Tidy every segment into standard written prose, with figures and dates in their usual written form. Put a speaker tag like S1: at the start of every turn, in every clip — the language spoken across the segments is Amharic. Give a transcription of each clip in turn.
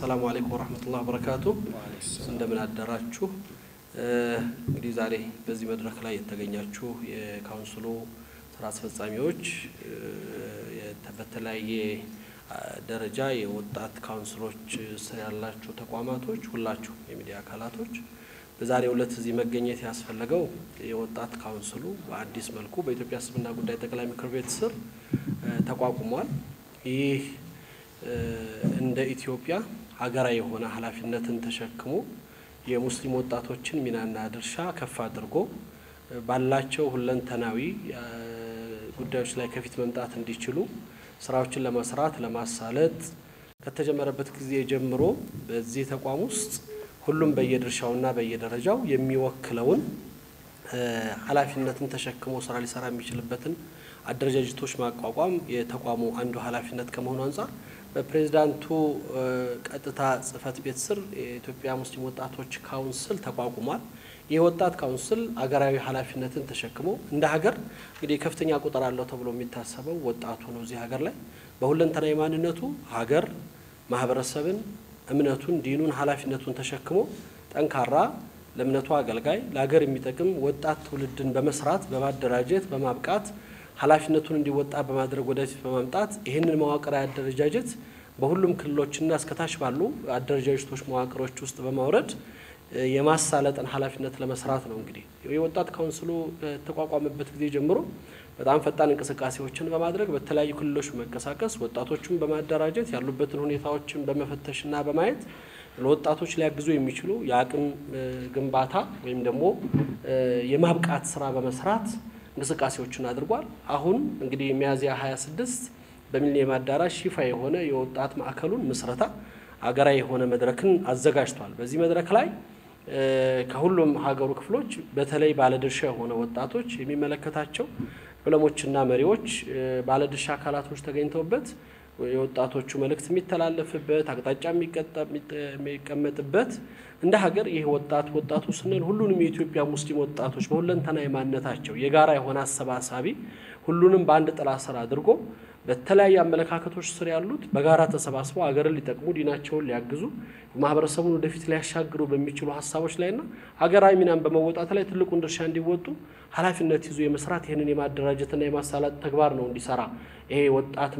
S1: السلام عليكم ورحمة الله وبركاته. እንደምን አደራችሁ እንግዲህ ዛሬ በዚህ መድረክ ላይ የተገኛችሁ የካውንስሉ ስራ አስፈጻሚዎች በተለያየ ደረጃ የወጣት ካውንስሎች ያላችሁ ተቋማቶች ሁላችሁ የሚዲያ አካላቶች በዛሬው ዕለት እዚህ መገኘት ያስፈልገው የወጣት ካውንስሉ በአዲስ መልኩ በኢትዮጵያ እስልምና ጉዳይ ጠቅላይ ምክር ቤት ስር ተቋቁሟል። ይህ እንደ ኢትዮጵያ ሀገራዊ የሆነ ኃላፊነትን ተሸክሞ የሙስሊም ወጣቶችን ሚናና ድርሻ ከፍ አድርጎ ባላቸው ሁለንተናዊ ጉዳዮች ላይ ከፊት መምጣት እንዲችሉ ስራዎችን ለመስራት ለማሳለጥ ከተጀመረበት ጊዜ ጀምሮ በዚህ ተቋም ውስጥ ሁሉም በየድርሻውና በየደረጃው የሚወክለውን ኃላፊነትን ተሸክሞ ስራ ሊሰራ የሚችልበትን አደረጃጀቶች ማቋቋም የተቋሙ አንዱ ኃላፊነት ከመሆኑ አንፃር በፕሬዝዳንቱ ቀጥታ ጽፈት ቤት ስር የኢትዮጵያ ሙስሊም ወጣቶች ካውንስል ተቋቁሟል። የወጣት ካውንስል አገራዊ ኃላፊነትን ተሸክሞ እንደ ሀገር እንግዲህ ከፍተኛ ቁጥር አለው ተብሎ የሚታሰበው ወጣቱ ነው። እዚህ ሀገር ላይ በሁለንተናዊ ማንነቱ ሀገር ማህበረሰብን እምነቱን ዲኑን ኃላፊነቱን ተሸክሞ ጠንካራ ለእምነቱ አገልጋይ ለሀገር የሚጠቅም ወጣት ትውልድን በመስራት በማደራጀት በማብቃት ኃላፊነቱን እንዲወጣ በማድረግ ወደፊት በማምጣት ይሄንን መዋቅራዊ አደረጃጀት በሁሉም ክልሎችና እስከታች ባሉ አደረጃጀቶች መዋቅሮች ውስጥ በማውረድ የማሳለጥን ኃላፊነት ለመስራት ነው። እንግዲህ የወጣት ካውንስሉ ተቋቋመበት ጊዜ ጀምሮ በጣም ፈጣን እንቅስቃሴዎችን በማድረግ በተለያዩ ክልሎች መቀሳቀስ ወጣቶችን በማደራጀት ያሉበትን ሁኔታዎችን በመፈተሽና በማየት ለወጣቶች ሊያግዙ የሚችሉ የአቅም ግንባታ ወይም ደግሞ የማብቃት ስራ በመስራት እንቅስቃሴዎችን አድርጓል። አሁን እንግዲህ ሚያዝያ 26 በሚሊኒየም አዳራሽ ይፋ የሆነ የወጣት ማዕከሉን መስረታ አገራዊ የሆነ መድረክን አዘጋጅቷል። በዚህ መድረክ ላይ ከሁሉም ሀገሩ ክፍሎች በተለይ ባለድርሻ የሆነ ወጣቶች የሚመለከታቸው ዑለሞችና መሪዎች ባለድርሻ አካላቶች ተገኝተውበት የወጣቶቹ መልእክት የሚተላለፍበት አቅጣጫ የሚቀመጥበት እንደ ሀገር ይሄ ወጣቱ ስንል ሁሉንም የኢትዮጵያ ሙስሊም ወጣቶች በሁለንተናዊ ማንነታቸው የጋራ የሆነ አሰባሳቢ ሁሉንም በአንድ ጥላ ስር አድርጎ በተለያየ አመለካከቶች ስር ያሉት በጋራ ተሰባስበው ሀገርን ሊጠቅሙ ዲናቸውን ሊያግዙ ማህበረሰቡን ወደፊት ሊያሻግሩ በሚችሉ ሐሳቦች ላይና ሀገራዊ ሚናን በመወጣት ላይ ትልቁን ድርሻ እንዲወጡ ኃላፊነት ይዞ የመስራት ይሄንን የማደራጀትና የማሳለጥ ተግባር ነው እንዲሰራ ይሄ ወጣት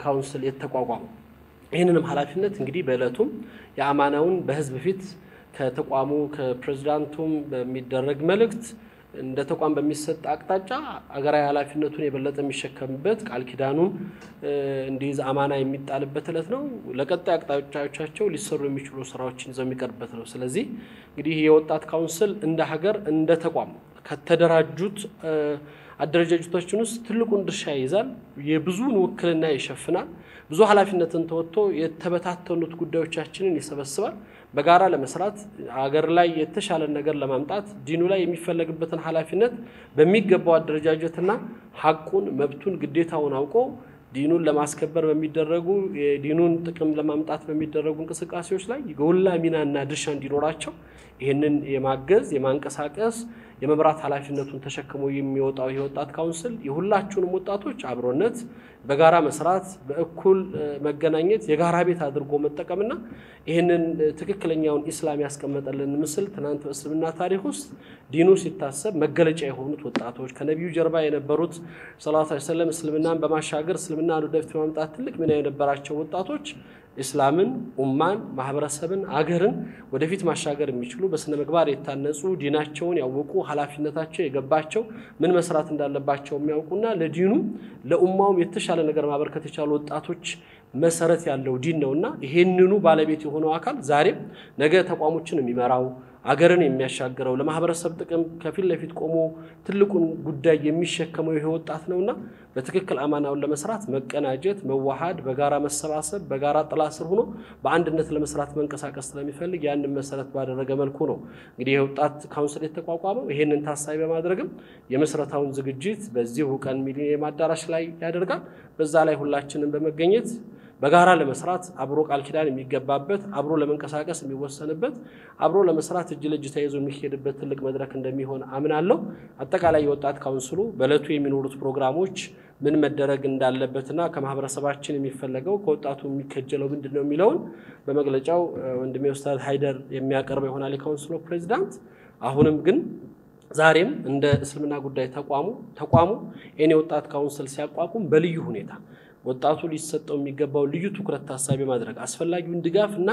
S1: ካውንስል የተቋቋመው። ይሄንንም ኃላፊነት እንግዲህ በእለቱም የአማናውን በህዝብ ፊት ከተቋሙ ከፕሬዝዳንቱም በሚደረግ መልእክት እንደ ተቋም በሚሰጥ አቅጣጫ አገራዊ ኃላፊነቱን የበለጠ የሚሸከምበት ቃል ኪዳኑን እንዲይዝ አማና የሚጣልበት እለት ነው። ለቀጣይ አቅጣጫዎቻቸው ሊሰሩ የሚችሉ ስራዎችን ይዘው የሚቀርበት ነው። ስለዚህ እንግዲህ የወጣት ካውንስል እንደ ሀገር እንደ ተቋም ከተደራጁት አደረጃጀቶችን ውስጥ ትልቁን ድርሻ ይይዛል። የብዙውን ውክልና ይሸፍናል። ብዙ ኃላፊነትን ተወጥቶ የተበታተኑት ጉዳዮቻችንን ይሰበስባል። በጋራ ለመስራት ሀገር ላይ የተሻለ ነገር ለማምጣት ዲኑ ላይ የሚፈለግበትን ኃላፊነት በሚገባው አደረጃጀትና ሐቁን መብቱን ግዴታውን አውቆ ዲኑን ለማስከበር በሚደረጉ የዲኑን ጥቅም ለማምጣት በሚደረጉ እንቅስቃሴዎች ላይ ጎላ ሚናና ድርሻ እንዲኖራቸው ይሄንን የማገዝ የማንቀሳቀስ የመብራት ኃላፊነቱን ተሸክሞ የሚወጣው የወጣት ካውንስል የሁላችሁንም ወጣቶች አብሮነት በጋራ መስራት በእኩል መገናኘት የጋራ ቤት አድርጎ መጠቀምና ይሄንን ትክክለኛውን ኢስላም ያስቀመጠልን ምስል ትናንት በእስልምና ታሪክ ውስጥ ዲኑ ሲታሰብ መገለጫ የሆኑት ወጣቶች ከነብዩ ጀርባ የነበሩት ሰለላሁ ዐለይሂ ወሰለም እስልምናን በማሻገር እስልምናን ወደፊት ማምጣት ትልቅ ሚና የነበራቸው ወጣቶች ኢስላምን ኡማን ማህበረሰብን አገርን ወደፊት ማሻገር የሚችሉ በስነ ምግባር የታነጹ ዲናቸውን ያወቁ ኃላፊነታቸው የገባቸው ምን መስራት እንዳለባቸው የሚያውቁና ለዲኑ ለኡማውም የተሻለ ነገር ማበርከት የቻሉ ወጣቶች መሰረት ያለው ዲን ነውና ይሄንኑ ባለቤት የሆነው አካል ዛሬም ነገ ተቋሞችን የሚመራው አገርን የሚያሻግረው ለማህበረሰብ ጥቅም ከፊል ለፊት ቆሞ ትልቁን ጉዳይ የሚሸከመው ይሄ ወጣት ነውና በትክክል አማናውን ለመስራት መቀናጀት መዋሃድ በጋራ መሰባሰብ በጋራ ጥላ ስር ሆኖ በአንድነት ለመስራት መንቀሳቀስ ስለሚፈልግ ያንን መሰረት ባደረገ መልኩ ነው እንግዲህ የወጣት ካውንስል የተቋቋመው። ይሄንን ታሳቢ በማድረግም የመስረታውን ዝግጅት በዚሁ ቀን ሚሊኒየም አዳራሽ ላይ ያደርጋል። በዛ ላይ ሁላችንም በመገኘት በጋራ ለመስራት አብሮ ቃል ኪዳን የሚገባበት አብሮ ለመንቀሳቀስ የሚወሰንበት አብሮ ለመስራት እጅ ለእጅ ተያይዞ የሚሄድበት ትልቅ መድረክ እንደሚሆን አምናለሁ። አጠቃላይ የወጣት ካውንስሉ በእለቱ የሚኖሩት ፕሮግራሞች ምን መደረግ እንዳለበትና ከማህበረሰባችን የሚፈልገው ከወጣቱ የሚከጀለው ምንድነው የሚለውን በመግለጫው ወንድሜ ኡስታዝ ሃይደር የሚያቀርበው ይሆናል የካውንስሉ ፕሬዝዳንት። አሁንም ግን ዛሬም እንደ እስልምና ጉዳይ ተቋሙ እኔ ወጣት ካውንስል ሲያቋቁም በልዩ ሁኔታ ወጣቱ ሊሰጠው የሚገባው ልዩ ትኩረት ታሳቢ ማድረግ አስፈላጊውን ድጋፍና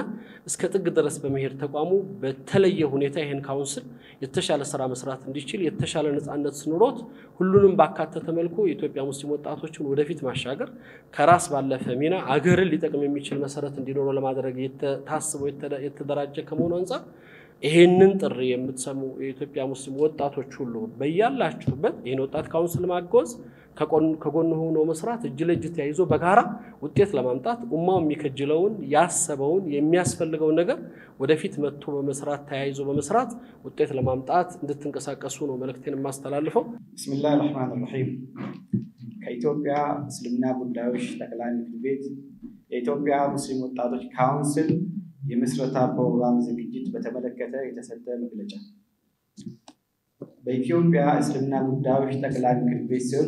S1: እስከ ጥግ ድረስ በመሄድ ተቋሙ በተለየ ሁኔታ ይሄን ካውንስል የተሻለ ስራ መስራት እንዲችል የተሻለ ነፃነት ስኖሮት ሁሉንም ባካተተ መልኩ የኢትዮጵያ ሙስሊም ወጣቶችን ወደፊት ማሻገር ከራስ ባለፈ ሚና አገርን ሊጠቅም የሚችል መሰረት እንዲኖረው ለማድረግ ታስበው የተደራጀ ከመሆኑ አንፃር ይሄንን ጥሪ የምትሰሙ የኢትዮጵያ ሙስሊም ወጣቶች ሁሉ በያላችሁበት ይሄን ወጣት ካውንስል ማገዝ ከጎን ሆኖ መስራት እጅ ለእጅ ተያይዞ በጋራ ውጤት ለማምጣት ኡማው የሚከጅለውን ያሰበውን የሚያስፈልገውን ነገር ወደፊት መጥቶ በመስራት ተያይዞ በመስራት ውጤት ለማምጣት እንድትንቀሳቀሱ ነው መልእክቴን ማስተላልፈው።
S2: ቢስሚላሂር ረህማኒር ረሂም። ከኢትዮጵያ እስልምና ጉዳዮች ጠቅላይ ምክር ቤት የኢትዮጵያ ሙስሊም ወጣቶች ካውንስል የምስረታ ፕሮግራም ዝግጅት በተመለከተ የተሰጠ መግለጫ። በኢትዮጵያ እስልምና ጉዳዮች ጠቅላይ ምክር ቤት ስር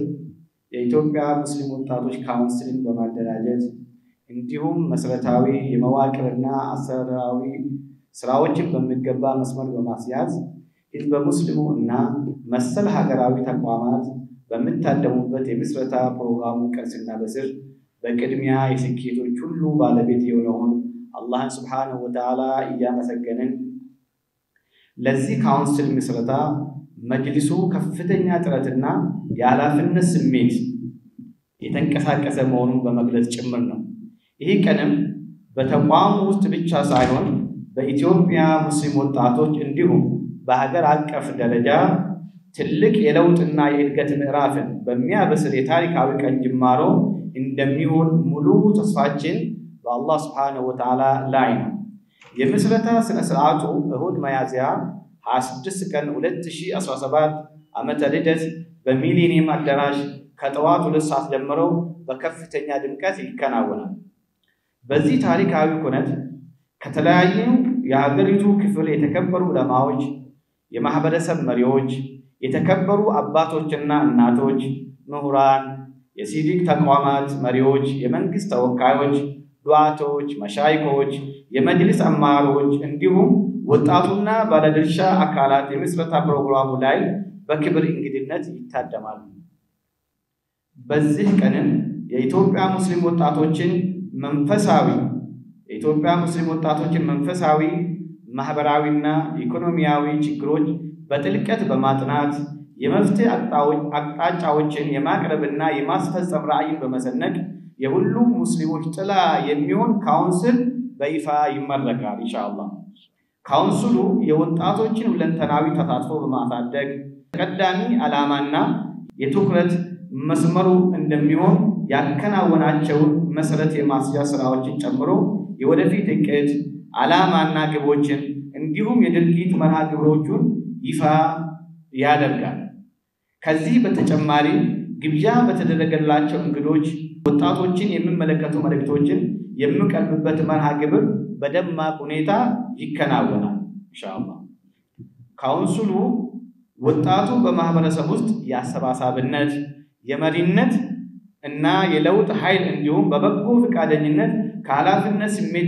S2: የኢትዮጵያ ሙስሊም ወጣቶች ካውንስልን በማደራጀት እንዲሁም መሰረታዊ የመዋቅርና አሰራራዊ ስራዎችን በሚገባ መስመር በማስያዝ ህዝበ ሙስሊሙ እና መሰል ሀገራዊ ተቋማት በሚታደሙበት የምስረታ ፕሮግራሙ ቀንስና በስር በቅድሚያ የስኬቶች ሁሉ ባለቤት የሆነውን አላህ Subhanahu Wa Ta'ala እያመሰገንን ለዚህ ካውንስል ምስረታ መጅሊሱ ከፍተኛ ጥረትና የኃላፊነት ስሜት የተንቀሳቀሰ መሆኑን በመግለጽ ጭምር ነው። ይህ ቀንም በተቋሙ ውስጥ ብቻ ሳይሆን በኢትዮጵያ ሙስሊም ወጣቶች እንዲሁም በሀገር አቀፍ ደረጃ ትልቅ የለውጥና የእድገት ምዕራፍን በሚያበስር የታሪካዊ ቀን ጅማሮ እንደሚሆን ሙሉ ተስፋችን በአላህ Subhanahu Wa Ta'ala ላይ ነው። የምስረታ ስነ ስርዓቱ እሁድ ሚያዝያ 26 ቀን 2017 ዓመተ ልደት በሚሊኒየም አዳራሽ ከጠዋቱ 2 ሰዓት ጀምሮ በከፍተኛ ድምቀት ይከናወናል። በዚህ ታሪካዊ ኩነት ከተለያዩ የሀገሪቱ ክፍል የተከበሩ ዑለማዎች፣ የማህበረሰብ መሪዎች፣ የተከበሩ አባቶችና እናቶች፣ ምሁራን፣ የሲቪክ ተቋማት መሪዎች፣ የመንግስት ተወካዮች፣ ዱዓቶች፣ መሻይኮች፣ የመጅሊስ አመራሮች እንዲሁም ወጣቱና ባለድርሻ አካላት የምስረታ ፕሮግራሙ ላይ በክብር እንግድነት ይታደማሉ። በዚህ ቀንም የኢትዮጵያ ሙስሊም ወጣቶችን መንፈሳዊ ማህበራዊና ኢኮኖሚያዊ ችግሮች በጥልቀት በማጥናት የመፍትሄ አቅጣጫዎችን የማቅረብና የማስፈጸም ራዕይን በመሰነቅ የሁሉም ሙስሊሞች ጥላ የሚሆን ካውንስል በይፋ ይመረቃል ኢንሻአላህ። ካውንስሉ የወጣቶችን ሁለንተናዊ ተሳትፎ በማሳደግ ተቀዳሚ ዓላማና የትኩረት መስመሩ እንደሚሆን ያከናወናቸው መሰረት የማስያ ስራዎችን ጨምሮ የወደፊት እቅድ ዓላማና ግቦችን እንዲሁም የድርጊት መርሃ ግብሮቹን ይፋ ያደርጋል። ከዚህ በተጨማሪ ግብዣ በተደረገላቸው እንግዶች ወጣቶችን የሚመለከቱ መልእክቶችን የሚቀርብበት መርሃ ግብር በደማቅ ሁኔታ ይከናወናል ኢንሻአላህ። ካውንስሉ ወጣቱ በማህበረሰብ ውስጥ የአሰባሳብነት፣ የመሪነት እና የለውጥ ኃይል እንዲሁም በበጎ ፈቃደኝነት ከኃላፊነት ስሜት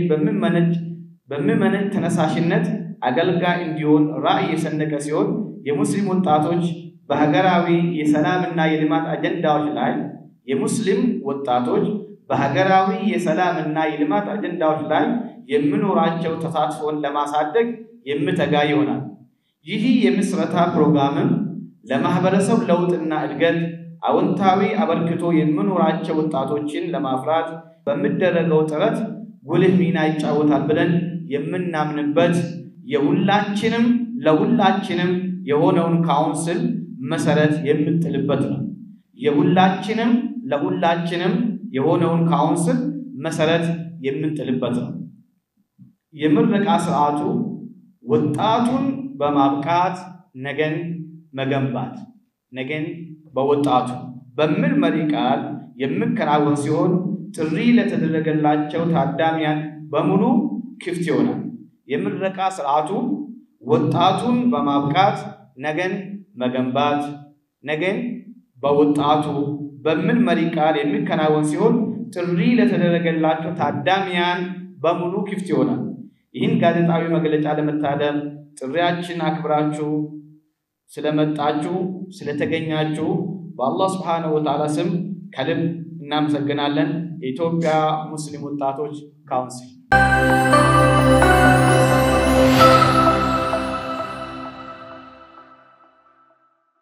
S2: በሚመነጭ ተነሳሽነት አገልጋይ እንዲሆን ራዕይ የሰነቀ ሲሆን የሙስሊም ወጣቶች በሀገራዊ የሰላምና የልማት አጀንዳዎች ላይ የሚኖራቸው ተሳትፎን ለማሳደግ የሚተጋ ይሆናል። ይህ የምስረታ ፕሮግራምም ለማህበረሰብ ለውጥና እድገት አዎንታዊ አበርክቶ የሚኖራቸው ወጣቶችን ለማፍራት በሚደረገው ጥረት ጉልህ ሚና ይጫወታል ብለን የምናምንበት ለሁላችንም የሆነውን ካውንስል መሰረት የምንጥልበት ነው። ለሁላችንም የሆነውን ካውንስል መሰረት የምንጥልበት ነው። የምረቃ ስርዓቱ ወጣቱን በማብቃት ነገን መገንባት ነገን በወጣቱ በሚል መሪ ቃል የሚከናወን ሲሆን ጥሪ ለተደረገላቸው ታዳሚያን በሙሉ ክፍት ይሆናል። የምረቃ ስርዓቱ ወጣቱን በማብቃት ነገን መገንባት ነገን በወጣቱ በምን መሪ ቃል የሚከናወን ሲሆን ጥሪ ለተደረገላቸው ታዳሚያን በሙሉ ክፍት ይሆናል። ይህን ጋዜጣዊ መግለጫ ለመታደም ጥሪያችን አክብራችሁ ስለመጣችሁ ስለተገኛችሁ በአላህ Subhanahu Wa Ta'ala ስም ከልብ እናመሰግናለን። የኢትዮጵያ ሙስሊም ወጣቶች ካውንስል